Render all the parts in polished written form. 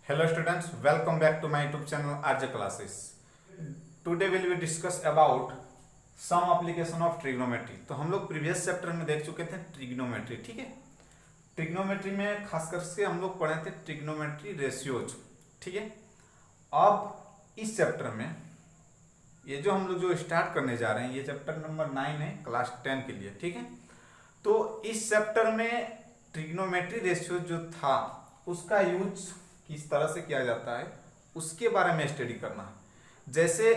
Hello students, welcome back to my YouTube channel RJ Classes. Today will we discuss about some application of trigonometry. तो हम लोग previous chapter में देख चुके थे ट्रिग्नोमेट्री, ठीक है। ट्रिग्नोमेट्री में खासकर से हम लोग पढ़े थे ट्रिग्नोमेट्री रेशियोज, ठीक है। अब इस चैप्टर में ये जो हम लोग जो स्टार्ट करने जा रहे हैं, ये चैप्टर नंबर 9 है क्लास 10 के लिए, ठीक है। तो इस चैप्टर में ट्रिग्नोमेट्री रेशियो जो था उसका यूज किस तरह से किया जाता है उसके बारे में स्टडी करना है। जैसे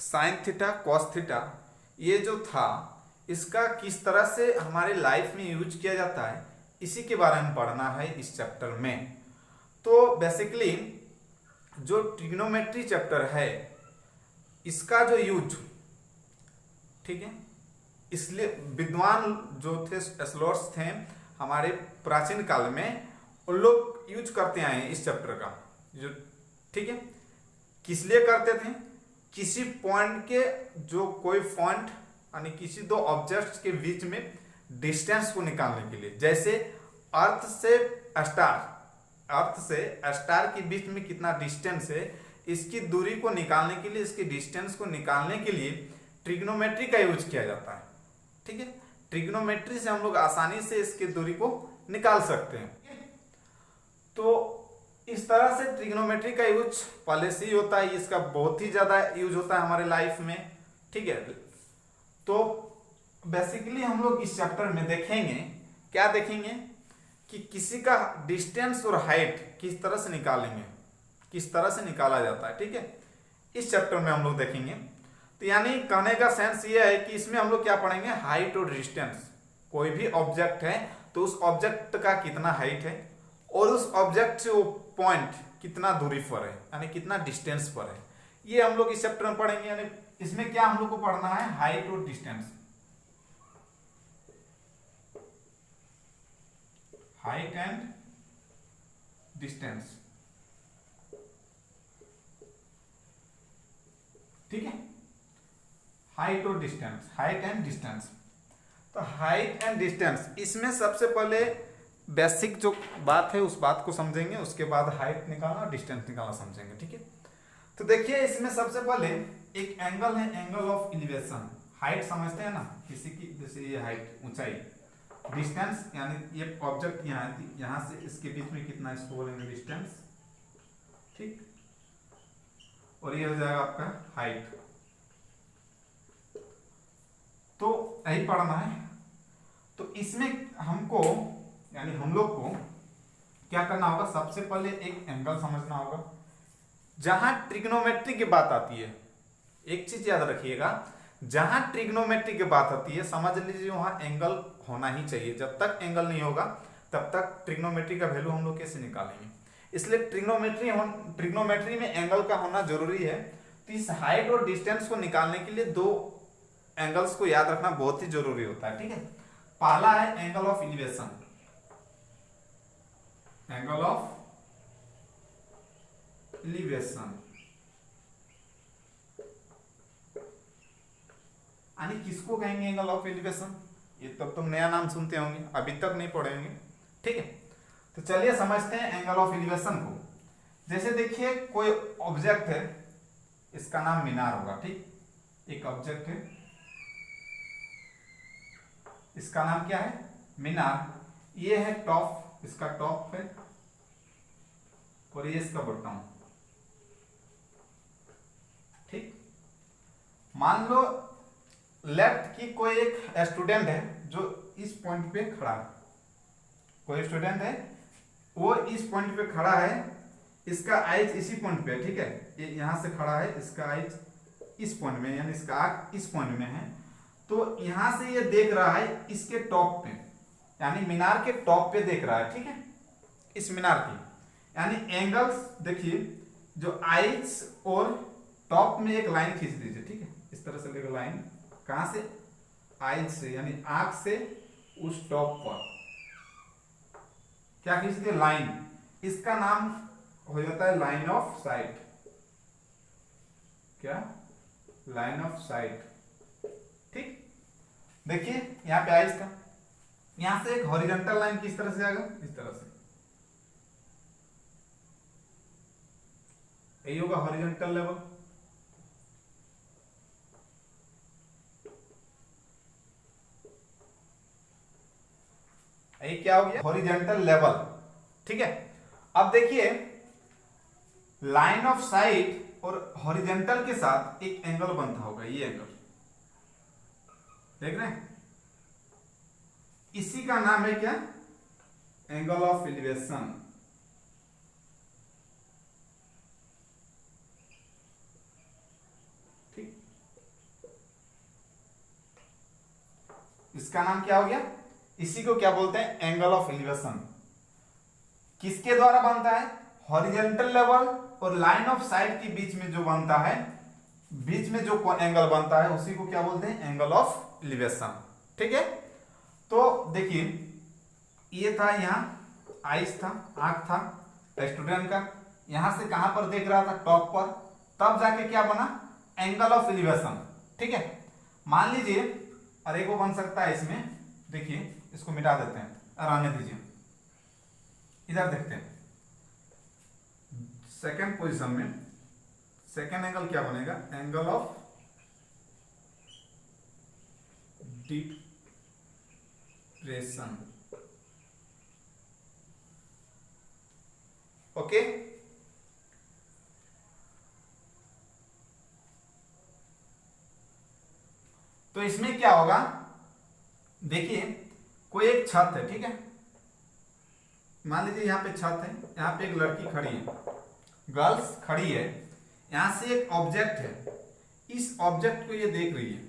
साइन थीटा कॉस थीटा ये जो था इसका किस तरह से हमारे लाइफ में यूज किया जाता है इसी के बारे में पढ़ना है इस चैप्टर में। तो बेसिकली जो ट्रिग्नोमेट्री चैप्टर है इसका जो यूज, ठीक है, इसलिए विद्वान जो थे स्लॉट्स थे हमारे प्राचीन काल में, उन लोग यूज करते आए हैं इस चैप्टर का जो, ठीक है। किस लिए करते थे? किसी पॉइंट के जो कोई पॉइंट यानी किसी दो ऑब्जेक्ट्स के बीच में डिस्टेंस को निकालने के लिए, जैसे अर्थ से स्टार के बीच में कितना डिस्टेंस है इसकी दूरी को निकालने के लिए, इसके डिस्टेंस को निकालने के लिए ट्रिग्नोमेट्री का यूज किया जाता है, ठीक है। ट्रिग्नोमेट्री से हम लोग आसानी से इसकी दूरी को निकाल सकते हैं। तो इस तरह से ट्रिग्नोमेट्री का यूज पहले से ही होता है, इसका बहुत ही ज्यादा यूज होता है हमारे लाइफ में, ठीक है। तो बेसिकली हम लोग इस चैप्टर में देखेंगे, क्या देखेंगे कि किसी का डिस्टेंस और हाइट किस तरह से निकालेंगे, किस तरह से निकाला जाता है, ठीक है। इस चैप्टर में हम लोग देखेंगे। तो यानी कहने का सेंस ये है कि इसमें हम लोग क्या पढ़ेंगे, हाइट और डिस्टेंस। कोई भी ऑब्जेक्ट है तो उस ऑब्जेक्ट का कितना हाइट है और उस ऑब्जेक्ट से वो पॉइंट कितना दूरी पर है यानी कितना डिस्टेंस पर है, ये हम लोग इस चैप्टर में पढ़ेंगे। यानी इसमें क्या हम लोग को पढ़ना है, हाइट और डिस्टेंस, हाइट एंड डिस्टेंस, ठीक है। हाइट और डिस्टेंस, हाइट एंड डिस्टेंस। तो हाइट एंड डिस्टेंस, इसमें सबसे पहले बेसिक जो बात है उस बात को समझेंगे, उसके बाद हाइट निकालना और डिस्टेंस निकालना समझेंगे, ठीक है। तो देखिए इसमें सबसे पहले एक एंगल है, एंगल ऑफ एलिवेशन। हाइट समझते हैं ना किसी की, जैसे ये हाइट ऊंचाई, डिस्टेंस यानी ये ऑब्जेक्ट यहाँ से इसके बीच में कितना, इसको बोलेंगे डिस्टेंस, ठीक। और ये हो जाएगा आपका हाइट। तो यही पढ़ना है। तो इसमें हमको यानी हम लोग को क्या करना होगा, सबसे पहले एक एंगल समझना होगा। जहां ट्रिग्नोमेट्री की बात आती है, एक चीज याद रखिएगा, जहां ट्रिग्नोमेट्री की बात आती है समझ लीजिए वहां एंगल होना ही चाहिए। जब तक एंगल नहीं होगा तब तक ट्रिग्नोमेट्री का वैल्यू हम लोग कैसे निकालेंगे। इसलिए ट्रिग्नोमेट्री में एंगल का होना जरूरी है। तो इस हाइट और डिस्टेंस को निकालने के लिए दो एंगल्स को याद रखना बहुत ही जरूरी होता है, ठीक है। पहला है angle of elevation, angle of elevation यानी किसको कहेंगे एंगल ऑफ एलिवेशन, ये तब तुम नया नाम सुनते होंगे, अभी तक नहीं पढ़ेंगे, ठीक है। तो चलिए समझते हैं एंगल ऑफ एलिवेशन को। जैसे देखिए कोई ऑब्जेक्ट है, इसका नाम मीनार होगा, ठीक। एक ऑब्जेक्ट है, इसका नाम क्या है, मीनार। ये है टॉप, इसका टॉप है और ये इसका बॉटम, ठीक। मान लो लेफ्ट की कोई एक स्टूडेंट है जो इस पॉइंट पे खड़ा है, कोई स्टूडेंट है वो इस पॉइंट पे खड़ा है, इसका आइज इसी पॉइंट पे है, ठीक है। ये यहां से खड़ा है, इसका आइज इस पॉइंट में यानी इसका आंख इस पॉइंट में है। तो यहां से ये देख रहा है इसके टॉप पे यानी मीनार के टॉप पे देख रहा है, ठीक है, इस मीनार की। यानी एंगल्स देखिए, जो आइज और टॉप में एक लाइन खींच दीजिए, ठीक है। इस तरह से लेकर लाइन कहां से, आइज से यानी आंख से उस टॉप पर क्या खींच दिए, लाइन। इसका नाम हो जाता है लाइन ऑफ साइट, क्या, लाइन ऑफ साइट, ठीक। देखिए यहां पे आइज था, यहां से एक हॉरिजॉन्टल लाइन किस तरह से आएगा, इस तरह से, यही होगा हॉरिजॉन्टल लेवल। ये क्या हो गया? Horizontal level. ठीक है, अब देखिए लाइन ऑफ साइट और हॉरिजॉन्टल के साथ एक एंगल बनता होगा, ये एंगल देख रहे हैं, इसी का नाम है क्या? Angle of elevation. ठीक, इसका नाम क्या हो गया? इसी को क्या बोलते हैं? Angle of elevation. किसके द्वारा बनता है? हॉरिजॉन्टल लेवल और लाइन ऑफ साइट के बीच में जो बनता है, बीच में जो एंगल बनता है उसी को क्या बोलते हैं? Angle of elevation. ठीक है, तो देखिए ये था, यहां आइस था, आंख था स्टूडेंट का, यहां से कहां पर देख रहा था? टॉप पर, तब जाके क्या बना? Angle of elevation. ठीक है, मान लीजिए अरे को बन सकता है इसमें, देखिए इसको मिटा देते हैं, रहने दीजिए, इधर देखते हैं सेकंड पोजीशन में सेकंड एंगल क्या बनेगा? Angle of depression. ओके, तो इसमें क्या होगा? देखिए कोई एक छत है, ठीक है, मान लीजिए यहां पे छत है, यहां पे एक लड़की खड़ी है, गर्ल्स खड़ी है, यहां से एक ऑब्जेक्ट है, इस ऑब्जेक्ट को ये देख रही है,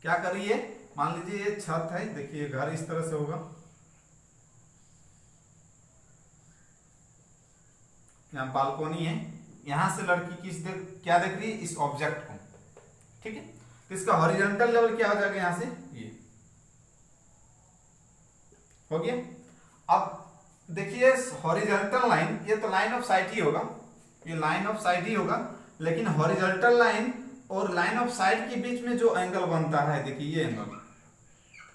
क्या कर रही है? मान लीजिए ये छत है, देखिए घर इस तरह से होगा, यहाँ बालकोनी है, यहां से लड़की क्या देख रही है? इस ऑब्जेक्ट को। ठीक है, तो इसका हॉरिजॉन्टल लेवल क्या हो जाएगा? यहां से ये हो गया। अब देखिए हॉरिजॉन्टल लाइन, ये तो लाइन ऑफ साइट ही होगा, ये लाइन ऑफ साइट ही होगा, लेकिन हॉरिजॉन्टल लाइन और लाइन ऑफ साइट के बीच में जो एंगल बनता है, देखिए ये एंगल,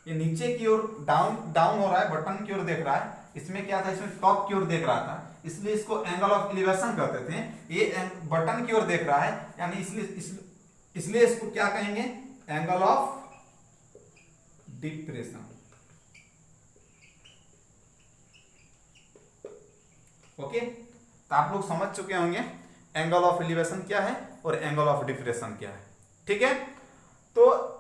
ये नीचे की ओर डाउन डाउन हो रहा है, बटन की ओर देख रहा है, इसमें क्या था? इसमें टॉप की ओर देख रहा था, इसलिए इसको एंगल ऑफ एलिवेशन कहते थे। ये बटन की ओर देख रहा है, यानी इसलिए इसको क्या कहेंगे? Angle of depression. ओके, तो आप लोग समझ चुके होंगे एंगल ऑफ एलिवेशन क्या है और एंगल ऑफ डिप्रेशन क्या है। ठीक है, तो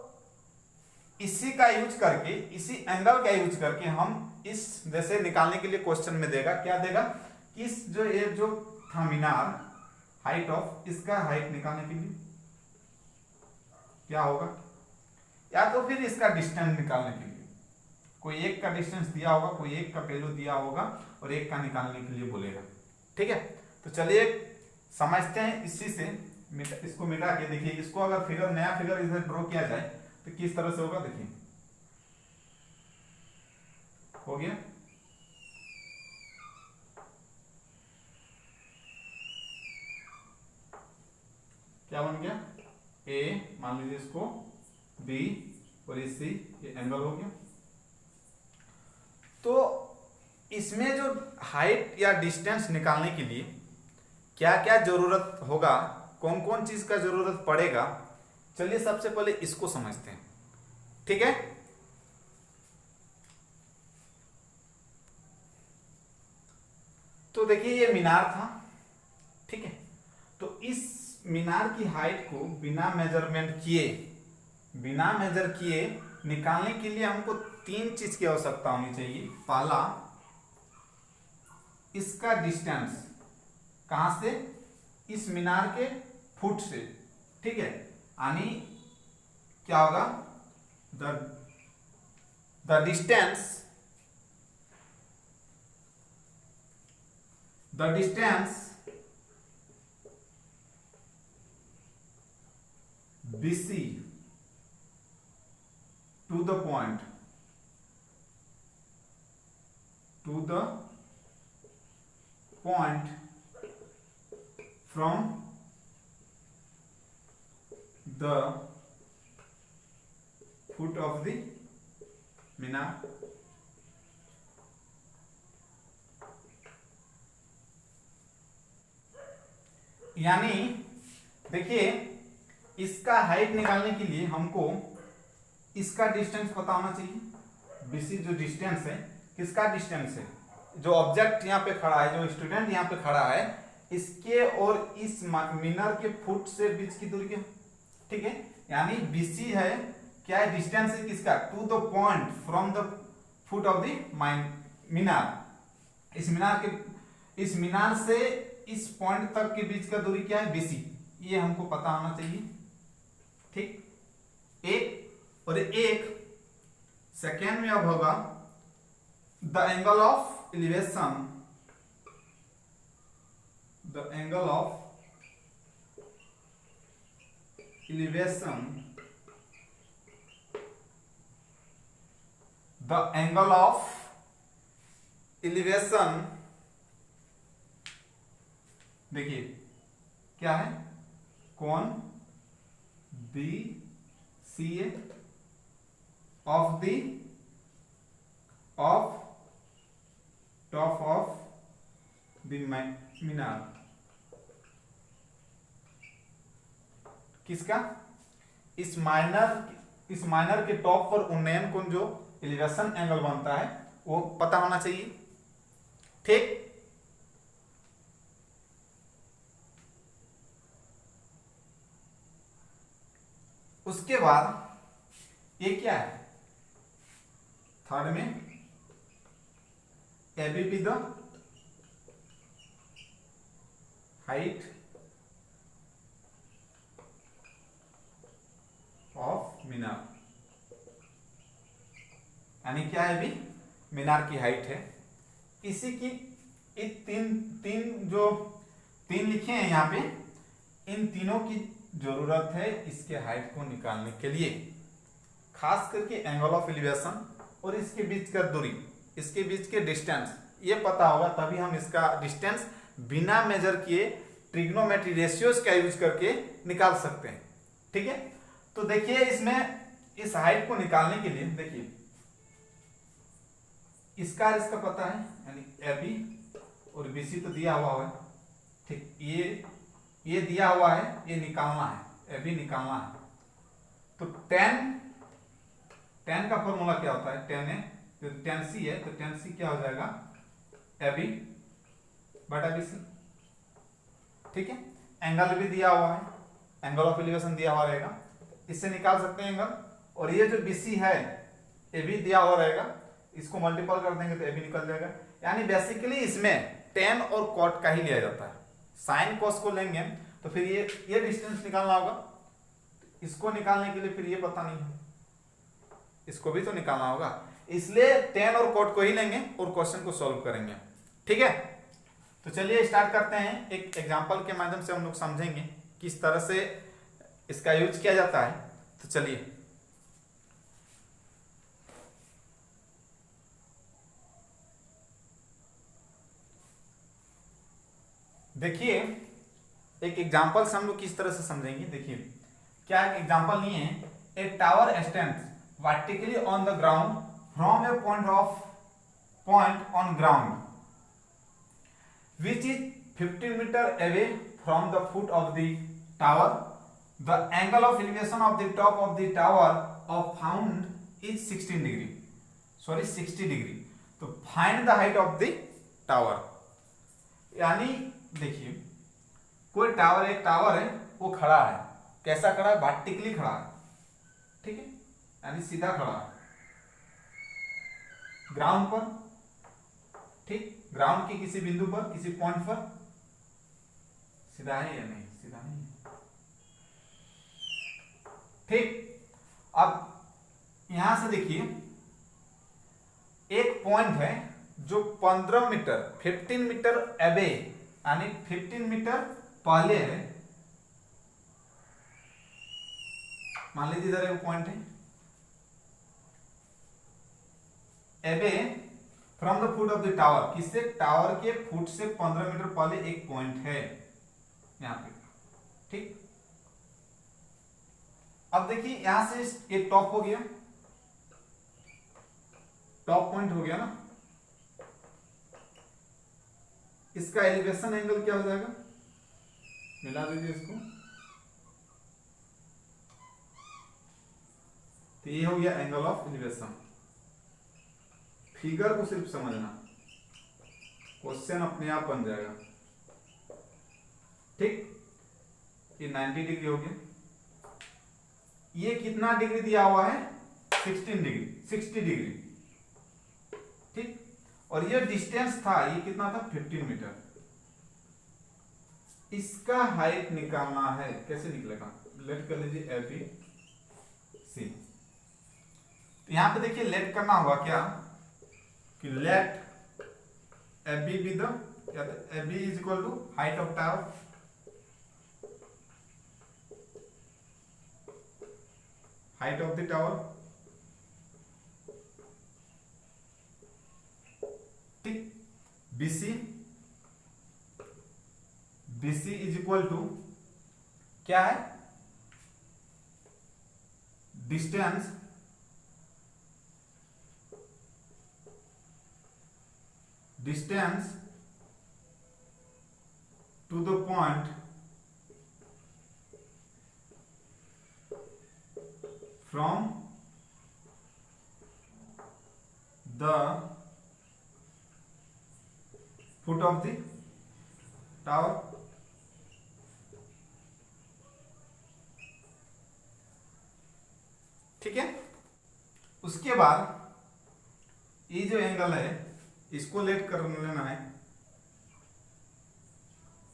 इसी का यूज करके, इसी एंगल का यूज करके हम इस जैसे निकालने के लिए क्वेश्चन में देगा, क्या देगा कि इस जो था मीनार, हाइट ऑफ, इसका हाइट निकालने के लिए क्या होगा? या तो फिर इसका डिस्टेंस निकालने के लिए कोई एक का डिस्टेंस दिया होगा, कोई एक का वैल्यू दिया होगा और एक का निकालने के लिए बोलेगा। ठीक है, तो चलिए समझते हैं इसी से, इसको मिटा के देखिए, इसको अगर फिगर, नया फिगर इधर ड्रॉ किया जाए तो किस तरह से होगा? देखिए हो गया, क्या बन गया? ए मान लीजिए, इसको बी और ये सी, ये एंगल हो गया। तो इसमें जो हाइट या डिस्टेंस निकालने के लिए क्या क्या जरूरत होगा, कौन कौन चीज का जरूरत पड़ेगा, चलिए सबसे पहले इसको समझते हैं। ठीक है, तो देखिए ये मीनार था, ठीक है, तो इस मीनार की हाइट को बिना मेजर किए निकालने के लिए हमको तीन चीज की आवश्यकता होनी चाहिए। पहला, इसका डिस्टेंस कहां से? इस मीनार के फुट से। ठीक है, यानी क्या होगा? The distance BC to the point from the foot of the मीनार यानी देखिए इसका हाइट निकालने के लिए हमको इसका डिस्टेंस पता होना चाहिए। बीसी जो डिस्टेंस है, किसका डिस्टेंस है, जो ऑब्जेक्ट यहाँ पे खड़ा है, जो स्टूडेंट यहाँ पे खड़ा है, इसके और इस मीनार के फुट से बीच की दूरी क्या, ठीक है। यानी बीसी है, क्या है, डिस्टेंस है किसका, to the point from the foot of the minar. इस मीनार से इस पॉइंट तक के बीच का दूरी क्या है, बीसी। ये हमको पता होना चाहिए, ठीक। एक और एक सेकेंड में अब होगा the angle of elevation, the angle of elevation, the angle of elevation, देखिए क्या है, कोण B C A of the of top of the minar, किसका, इस माइनर के टॉप पर उन्नयन कोण जो एलिवेशन एंगल बनता है वो पता होना चाहिए, ठीक। उसके बाद ये क्या है, थर्ड में एबीपी द हाइट ऑफ मीनार, यानी क्या है, अभी मीनार की हाइट है। इसी की तीन लिखे हैं यहाँ पे, इन तीनों की जरूरत है इसके हाइट को निकालने के लिए, खास करके एंगल ऑफ एलिवेशन और इसके बीच का दूरी, इसके बीच के डिस्टेंस ये पता होगा, तभी हम इसका डिस्टेंस बिना मेजर किए ट्रिग्नोमेट्री रेशियोज का यूज करके निकाल सकते हैं, ठीक है। तो देखिए इसमें इस हाइट को निकालने के लिए देखिए इसका पता है, यानी एबी और बीसी तो दिया हुआ है, ठीक। ये दिया हुआ है, ये निकालना है, एबी निकालना है। तो टेन का फॉर्मूला क्या होता है, टेन है तो टेन सी है, तो टेन सी क्या हो जाएगा, एबी बटा बीसी, ठीक है। एंगल भी दिया हुआ है, एंगल ऑफ एलिवेशन दिया हुआ रहेगा, इससे निकाल सकते हैं एंगल। और ये जो बीसी है ये भी दिया हुआ रहेगा, इसको मल्टीपल कर देंगे तो ये भी निकल जाएगा। यानी बेसिकली इसमें टेन और कॉट का ही लिया जाता है, साइन कॉस को लेंगे तो फिर ये डिस्टेंस निकालना होगा, इसको निकालने के लिए फिर ये पता नहीं है, इसको भी तो निकालना होगा, इसलिए टेन और कॉट को ही लेंगे और क्वेश्चन को सॉल्व करेंगे, ठीक है। तो चलिए स्टार्ट करते हैं, एक एग्जांपल के माध्यम से हम लोग समझेंगे किस तरह से इसका यूज किया जाता है। तो चलिए देखिए एक एग्जांपल से हम लोग किस तरह से समझेंगे। देखिए क्या एक एग्जांपल नहीं है, ए tower stands vertically on the ground from A point on ground which is 15 meter away from the foot of the tower. The angle of elevation of the top of the tower of found is 16 degree. Sorry 60 degree. तो find the height of the tower. यानी देखिए कोई tower, एक tower है वो खड़ा है, कैसा खड़ा है, वर्टिकली खड़ा है, ठीक है, यानी सीधा खड़ा है ग्राउंड पर, ठीक। ग्राउंड के किसी बिंदु पर, किसी पॉइंट पर, सीधा है या नहीं, सीधा नहीं है, ठीक। अब यहां से देखिए एक पॉइंट है जो 15 मीटर 15 मीटर अबे यानी 15 मीटर पहले है, मान लीजिए इधर एक पॉइंट है, अबे from the foot of the tower, किससे, टावर के फुट से 15 मीटर पहले एक पॉइंट है यहां पे, ठीक। अब देखिए यहां से एक टॉप हो गया, टॉप पॉइंट हो गया ना, इसका एलिवेशन एंगल क्या हो जाएगा, मिला दीजिए इसको। तो ये हो गया एंगल ऑफ एलिवेशन। फिगर को सिर्फ समझना, क्वेश्चन अपने आप बन जाएगा। ठीक, ये 90 डिग्री हो गया। ये कितना डिग्री दिया हुआ है? 16 डिग्री, 60 डिग्री। ठीक, और ये डिस्टेंस था, ये कितना था? 15 मीटर। इसका हाइट निकालना है, कैसे निकलेगा? लेट कर लीजिए ए बी सी। यहां पे देखिए लेट करना होगा क्या कि let A B be the, A B is equal to height of tower, height of the tower. ठीक, BC, BC is equal to क्या है? Distance to the point from the foot of the tower। ठीक है, उसके बाद ये जो angle है इसको लेट कर लेना है।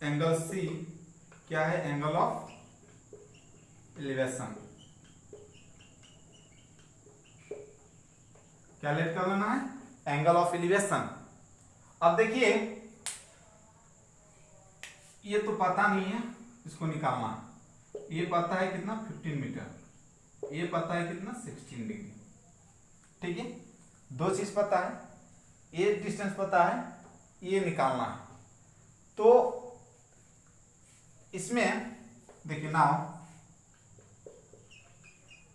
एंगल C क्या है? Angle of elevation. क्या लेट कर लेना है? Angle of elevation. अब देखिए ये तो पता नहीं है, इसको निकालना है। ये पता है कितना? 15 मीटर। ये पता है कितना? 16 डिग्री। ठीक है, दो चीज पता है, ये डिस्टेंस पता है, ये निकालना है। तो इसमें देखिए नाउ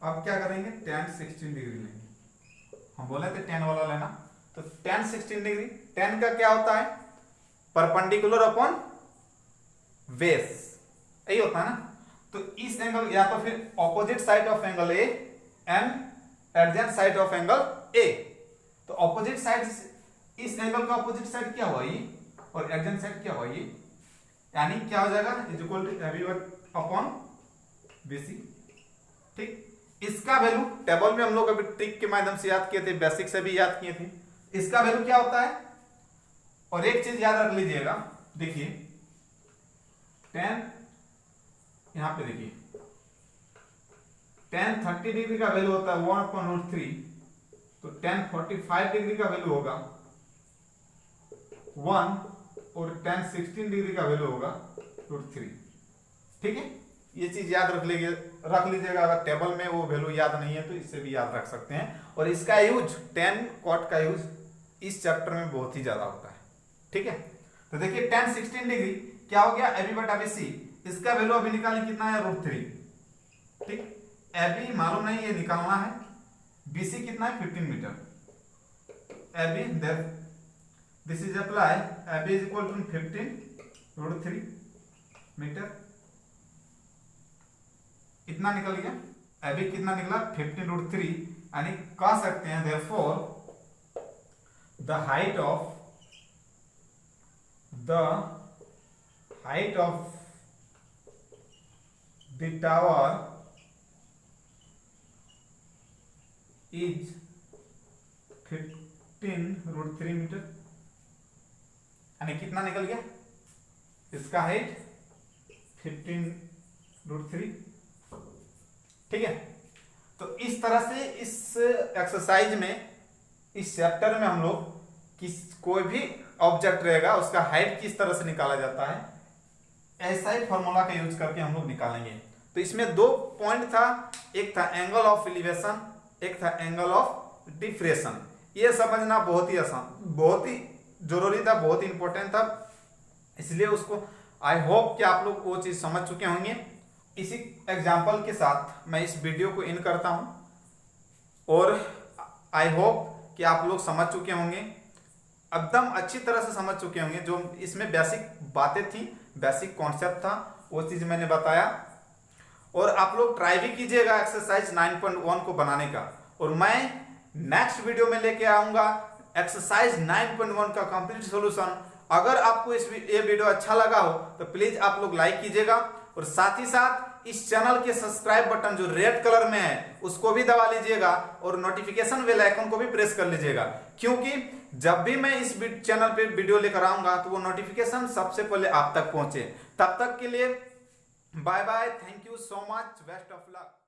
अब क्या करेंगे? tan 16 डिग्री लेंगे। हम बोले थे tan वाला लेना, तो tan 16 डिग्री, tan का क्या होता है? परपेंडिकुलर अपॉन बेस, यही होता है ना। तो इस एंगल या तो फिर opposite side of angle A and adjacent side of angle A. तो ऑपोजिट साइड, इस एंगल का ऑपोजिट साइड क्या हुआ? ये, और एडजेंट साइड क्या हुआ? ये, यानी क्या हो जाएगा? Is equal to A B upon BC। ठीक, इसका वैल्यू टेबल में हम लोग अभी ट्रिक के माध्यम से याद किए थे, बेसिक से भी याद किए थे। इसका वैल्यू क्या होता है? और एक चीज याद रख लीजिएगा, देखिए tan, यहां पे देखिए tan 30 डिग्री का वैल्यू होता है 1/√3, तो tan 45 डिग्री का वैल्यू होगा 1, और tan 16 डिग्री का वैल्यू होगा √3। ठीक है, ये चीज याद रख लीजिएगा। अगर टेबल में वो वैल्यू याद नहीं है तो इससे भी याद रख सकते हैं। और इसका यूज, tan cot का यूज इस चैप्टर में बहुत ही ज्यादा होता है। ठीक है, तो देखिए tan 16 डिग्री क्या हो गया? AB बटा BC। इसका वैल्यू अभी निकालें, कितना है? √3। ठीक, AB मालूम नहीं, ये निकालना है। BC कितना है? 15 metre. AB this is apply, AB is equal to 15 √3 metre. इतना निकल गया। AB कितना निकला? 15 √3। यानी कह सकते हैं therefore the height of the tower is 15 √3 metre. यानी कितना निकल गया? इसका हाइट 15 √3। ठीक है, तो इस तरह से इस एक्सरसाइज में, इस चैप्टर में हम लोग कोई भी ऑब्जेक्ट रहेगा उसका हाइट किस तरह से निकाला जाता है, ऐसा ही फॉर्मूला का यूज करके हम लोग निकालेंगे। तो इसमें दो पॉइंट था, एक था एंगल ऑफ एलिवेशन, एक था एंगल ऑफ डिफ्रेशन। ये समझना बहुत ही आसान, बहुत ही जरूरी था, बहुत ही इंपॉर्टेंट था, इसलिए उसको आई होप कि आप लोग वो चीज समझ चुके होंगे। इसी एग्जाम्पल के साथ मैं इस वीडियो को इन करता हूं, और आई होप कि आप लोग समझ चुके होंगे, एकदम अच्छी तरह से समझ चुके होंगे। जो इसमें बेसिक बातें थी, बेसिक कॉन्सेप्ट था, वो चीज मैंने बताया। और आप लोग ट्राई भी कीजिएगा एक्सरसाइज 9.1 को बनाने का, और मैं नेक्स्ट वीडियो में लेके आऊंगा एक्सरसाइज 9.1 का कंप्लीट सॉल्यूशन। अगर आपको ये वीडियो अच्छा लगा हो तो प्लीज आप लोग लाइक कीजिएगा, और साथ ही साथ इस चैनल के सब्सक्राइब बटन जो रेड कलर में है उसको भी दबा लीजिएगा, और नोटिफिकेशन बेल आइकन को भी प्रेस कर लीजिएगा, क्योंकि जब भी मैं इस चैनल पे वीडियो लेकर आऊंगा तो वो नोटिफिकेशन सबसे पहले आप तक पहुंचे। तब तक के लिए bye bye, thank you so much, best of luck.